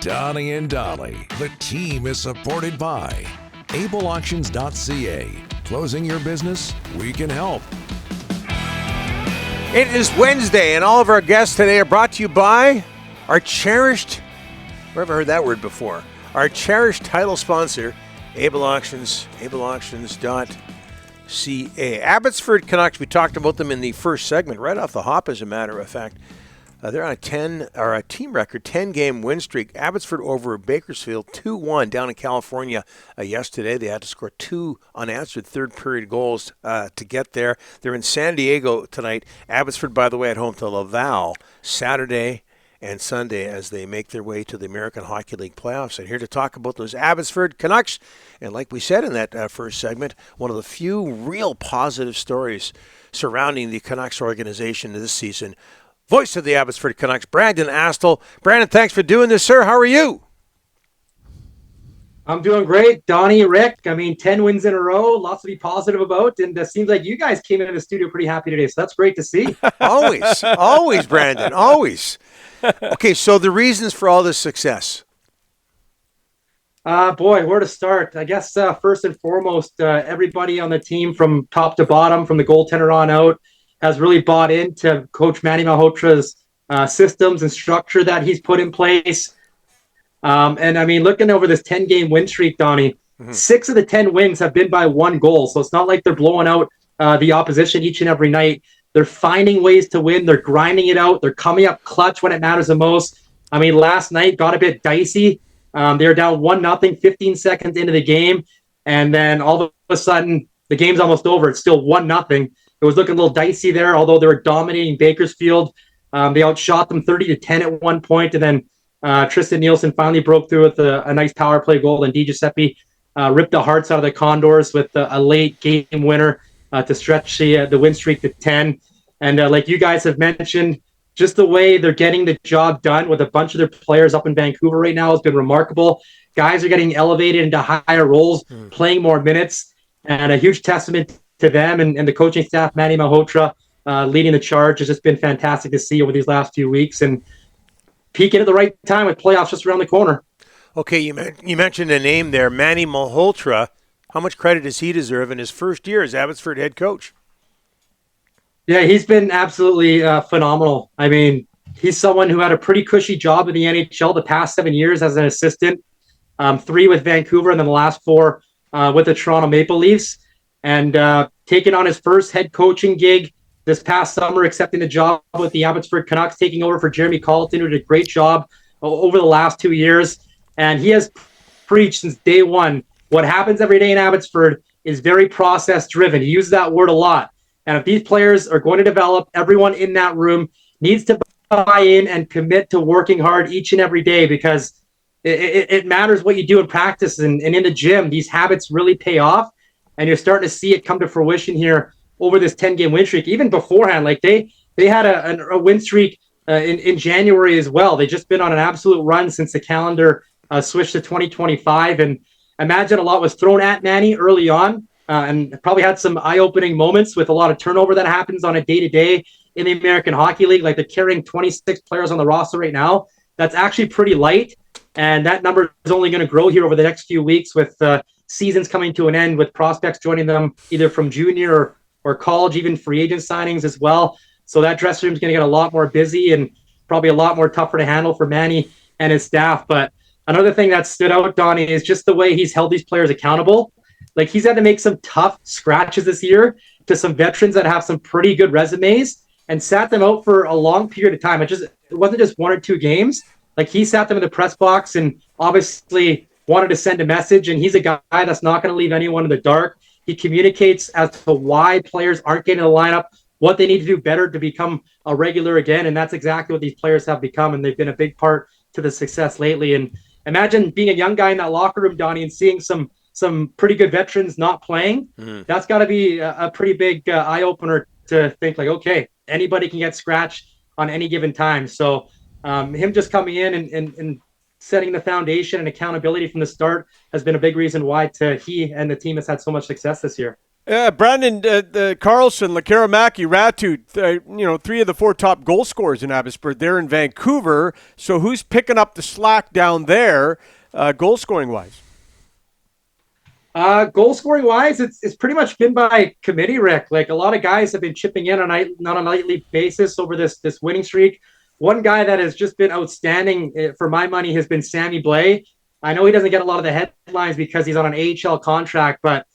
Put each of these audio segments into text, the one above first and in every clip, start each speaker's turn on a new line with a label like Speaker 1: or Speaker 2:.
Speaker 1: Donnie and Dolly. The team is supported by ableauctions.ca. Closing your business? We can help.
Speaker 2: It is Wednesday, and all of our guests today are brought to you by our cherished, where have I heard that word before? Our cherished title sponsor, Able Auctions, ableauctions.ca. Abbotsford Canucks, we talked about them in the first segment, right off the hop, as a matter of fact. They're on a team record 10-game win streak. Abbotsford over Bakersfield 2-1 down in California yesterday. They had to score 2 unanswered third-period goals to get there. They're in San Diego tonight. Abbotsford, by the way, at home to Laval Saturday and Sunday as they make their way to the American Hockey League playoffs. And here to talk about those Abbotsford Canucks, and like we said in that first segment, one of the few real positive stories surrounding the Canucks organization this season. Voice of the Abbotsford Canucks, Brandon Astle. Brandon, thanks for doing this, sir. How are you?
Speaker 3: I'm doing great. Donnie, Rick, 10 wins in a row, lots to be positive about. And it seems like you guys came into the studio pretty happy today, so that's great to see.
Speaker 2: Always, Brandon, always. Okay, so the reasons for all this success.
Speaker 3: Boy, where to start? I guess first and foremost, everybody on the team from top to bottom, from the goaltender on out, has really bought into Coach Manny Malhotra's systems and structure that he's put in place. Looking over this 10-game win streak, Donnie, 6 of the 10 wins have been by 1 goal. So it's not like they're blowing out the opposition each and every night. They're finding ways to win. They're grinding it out. They're coming up clutch when it matters the most. Last night got a bit dicey. They were down 1-0, 15 seconds into the game. And then all of a sudden, the game's almost over. It's still 1-0. It was looking a little dicey there, although they were dominating Bakersfield. They outshot them 30-10 at one point, and then Tristan Nielsen finally broke through with a nice power play goal, and Di Giuseppe ripped the hearts out of the Condors with a late game winner to stretch the win streak to 10. And like you guys have mentioned, just the way they're getting the job done with a bunch of their players up in Vancouver right now has been remarkable. Guys are getting elevated into higher roles, playing more minutes, and a huge testament to them and the coaching staff, Manny Malhotra, leading the charge. Has just been fantastic to see over these last few weeks and peaking at the right time with playoffs just around the corner.
Speaker 2: Okay, you mentioned a name there, Manny Malhotra. How much credit does he deserve in his first year as Abbotsford head coach?
Speaker 3: Yeah, he's been absolutely phenomenal. He's someone who had a pretty cushy job in the NHL the past 7 years as an assistant, 3 with Vancouver, and then the last 4 with the Toronto Maple Leafs. And taking on his first head coaching gig this past summer, accepting the job with the Abbotsford Canucks, taking over for Jeremy Colleton, who did a great job over the last 2 years. And he has preached since day one, what happens every day in Abbotsford is very process-driven. He uses that word a lot. And if these players are going to develop, everyone in that room needs to buy in and commit to working hard each and every day, because it matters what you do in practice and in the gym. These habits really pay off. And you're starting to see it come to fruition here over this 10-game win streak. Even beforehand, like they had a win streak in January as well. They've just been on an absolute run since the calendar switched to 2025. And imagine a lot was thrown at Manny early on and probably had some eye-opening moments with a lot of turnover that happens on a day-to-day in the American Hockey League. Like, they're carrying 26 players on the roster right now. That's actually pretty light. And that number is only going to grow here over the next few weeks with seasons coming to an end, with prospects joining them either from junior or college, even free agent signings as well. So that dressing room is going to get a lot more busy and probably a lot more tougher to handle for Manny and his staff. But another thing that stood out, Donnie, is just the way he's held these players accountable. Like, he's had to make some tough scratches this year to some veterans that have some pretty good resumes and sat them out for a long period of time. It wasn't just 1 or 2 games. Like, he sat them in the press box and obviously wanted to send a message, and he's a guy that's not going to leave anyone in the dark. He communicates as to why players aren't getting in the lineup, what they need to do better to become a regular again, and that's exactly what these players have become, and they've been a big part to the success lately. And imagine being a young guy in that locker room, Donnie, and seeing some pretty good veterans not playing. That's got to be a pretty big eye-opener to think, like, okay, anybody can get scratched on any given time. So him just coming in and setting the foundation and accountability from the start has been a big reason why he and the team has had so much success this year.
Speaker 4: Brandon, the Carlson, Lekaramaki, Ratu, 3 of the 4 top goal scorers in Abbotsford. They're in Vancouver. So who's picking up the slack down there, goal scoring wise?
Speaker 3: Goal scoring wise, it's pretty much been by committee, Rick. Like a lot of guys have been chipping in on a nightly basis over this winning streak. One guy that has just been outstanding for my money has been Sammy Blais. I know he doesn't get a lot of the headlines because he's on an AHL contract, but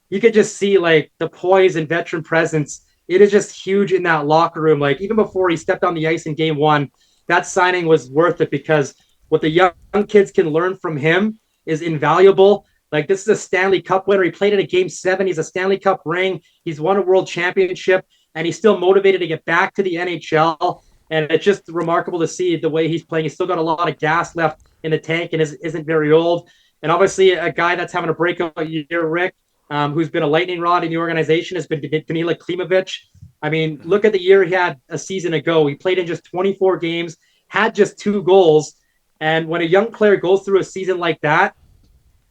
Speaker 3: you could just see like the poise and veteran presence. It is just huge in that locker room. Like even before he stepped on the ice in game 1, that signing was worth it because what the young kids can learn from him is invaluable. Like this is a Stanley Cup winner. He played in a game 7. He's a Stanley Cup ring. He's won a world championship and he's still motivated to get back to the NHL. And it's just remarkable to see the way he's playing. He's still got a lot of gas left in the tank and isn't very old. And obviously a guy that's having a breakout year, Rick, who's been a lightning rod in the organization, has been Danila Klimovich. I mean, look at the year he had a season ago. He played in just 24 games, had just 2 goals. And when a young player goes through a season like that,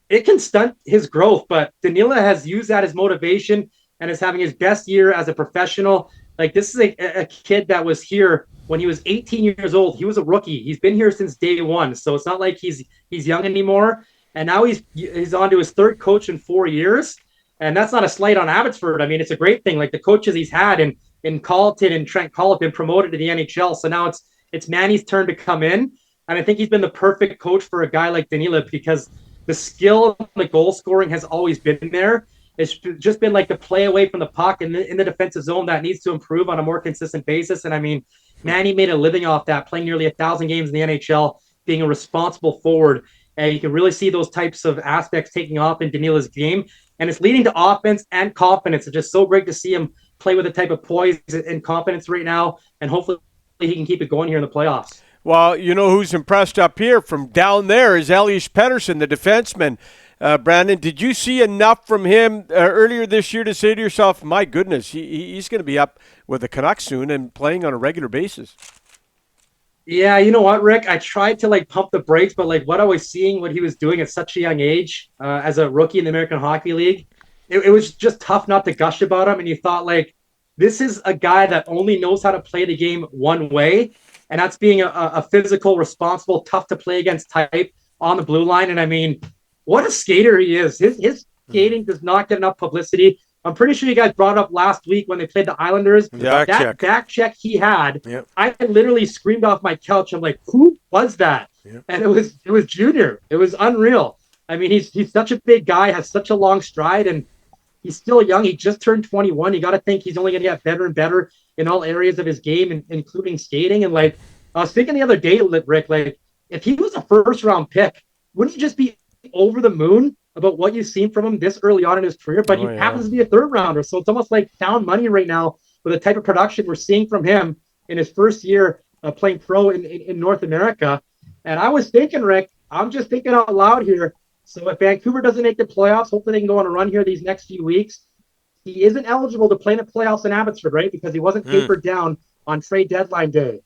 Speaker 3: it can stunt his growth. But Danila has used that as motivation and is having his best year as a professional. Like this is a kid that was here when he was 18 years old. He was a rookie. He's been here since day 1. So it's not like he's young anymore. And now he's on to his 3rd coach in 4 years. And that's not a slight on Abbotsford. I mean, it's a great thing. Like the coaches he's had in Colleton and Trent Cole have been promoted to the NHL. So now it's Manny's turn to come in. And I think he's been the perfect coach for a guy like Danila because the skill and the goal scoring has always been there. It's just been like the play away from the puck in the defensive zone that needs to improve on a more consistent basis. And I mean, Manny made a living off that, playing nearly 1,000 games in the NHL, being a responsible forward. And you can really see those types of aspects taking off in Danila's game. And it's leading to offense and confidence. It's just so great to see him play with a type of poise and confidence right now. And hopefully he can keep it going here in the playoffs.
Speaker 4: Well, you know who's impressed up here from down there is Elias Pettersson, the defenseman. Brandon, did you see enough from him earlier this year to say to yourself, my goodness, he's going to be up with the Canucks soon and playing on a regular basis?
Speaker 3: Yeah, you know what, Rick? I tried to pump the brakes, but what I was seeing, what he was doing at such a young age as a rookie in the American Hockey League, it was just tough not to gush about him. And you thought this is a guy that only knows how to play the game one way. And that's being a physical, responsible, tough to play against type on the blue line. And I mean, what a skater he is. His skating does not get enough publicity. I'm pretty sure you guys brought up last week when they played the Islanders. That back check he had, yep. I literally screamed off my couch. I'm like, who was that? Yep. And it was Junior. It was unreal. I mean, he's such a big guy, has such a long stride, and he's still young. He just turned 21. You got to think he's only going to get better and better in all areas of his game, including skating. And I was thinking the other day, Rick, if he was a first-round pick, wouldn't he just be over the moon about what you've seen from him this early on in his career? But he happens to be a 3rd rounder. So it's almost like found money right now with the type of production we're seeing from him in his first year playing pro in North America. And I was thinking, Rick, I'm just thinking out loud here. So if Vancouver doesn't make the playoffs, hopefully they can go on a run here these next few weeks. He isn't eligible to play in the playoffs in Abbotsford, right? Because he wasn't papered down on trade deadline day.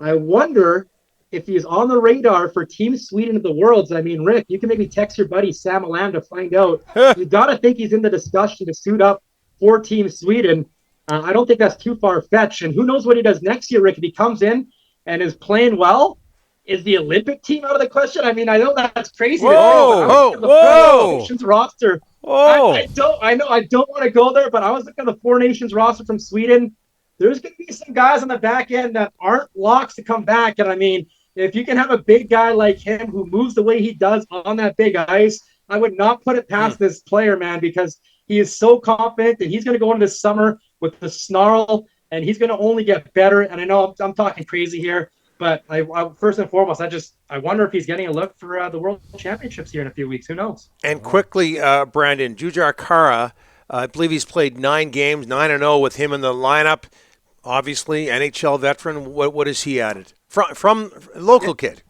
Speaker 3: I wonder if he's on the radar for Team Sweden of the Worlds. I mean, Rick, you can maybe text your buddy Sam Alam to find out. You got to think he's in the discussion to suit up for Team Sweden. I don't think that's too far-fetched. And who knows what he does next year, Rick, if he comes in and is playing well. Is the Olympic team out of the question? I mean, I know that's crazy.
Speaker 4: Whoa!
Speaker 3: Nations roster. I don't want to go there, but I was looking at the 4 Nations roster from Sweden. There's going to be some guys on the back end that aren't locks to come back. And I mean, if you can have a big guy like him who moves the way he does on that big ice, I would not put it past this player, man, because he is so confident that he's going to go into this summer with the snarl, and he's going to only get better. And I know I'm talking crazy here. But I first and foremost, I wonder if he's getting a look for the World Championships here in a few weeks. Who knows?
Speaker 2: And quickly, Brandon, Jujhar Khaira, I believe he's played 9 games, 9-0 with him in the lineup. Obviously, NHL veteran. What has he added? From local kid.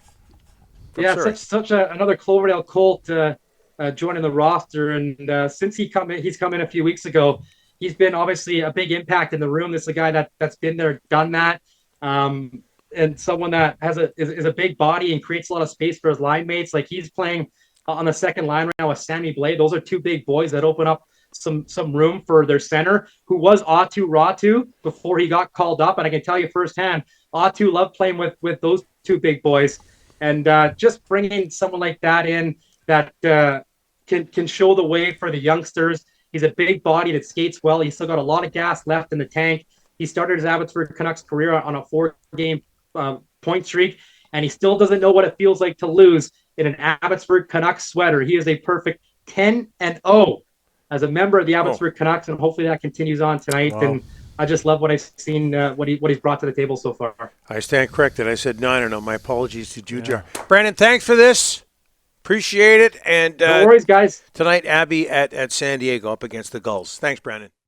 Speaker 3: Such another Cloverdale Colt joining the roster. And since he's come in a few weeks ago, he's been obviously a big impact in the room. This is a guy that's been there, done that. And someone that is a big body and creates a lot of space for his line mates. He's playing on the second line right now with Sammy Blais. Those are 2 big boys that open up some room for their center, who was Atu Ratu before he got called up. And I can tell you firsthand, Atu loved playing with those two big boys. And just bringing someone like that in that can show the way for the youngsters. He's a big body that skates well. He's still got a lot of gas left in the tank. He started his Abbotsford Canucks career on a 4-game point streak, and he still doesn't know what it feels like to lose in an Abbotsford Canucks sweater. He is a perfect 10-0 as a member of the Abbotsford Canucks, and hopefully that continues on tonight. Wow. And I just love what I've seen, what he's brought to the table so far.
Speaker 2: I stand corrected. I said 9-0. My apologies to Jujar. Yeah. Brandon, thanks for this. Appreciate it. And
Speaker 3: no worries, guys.
Speaker 2: Tonight, Abby at San Diego up against the Gulls. Thanks, Brandon.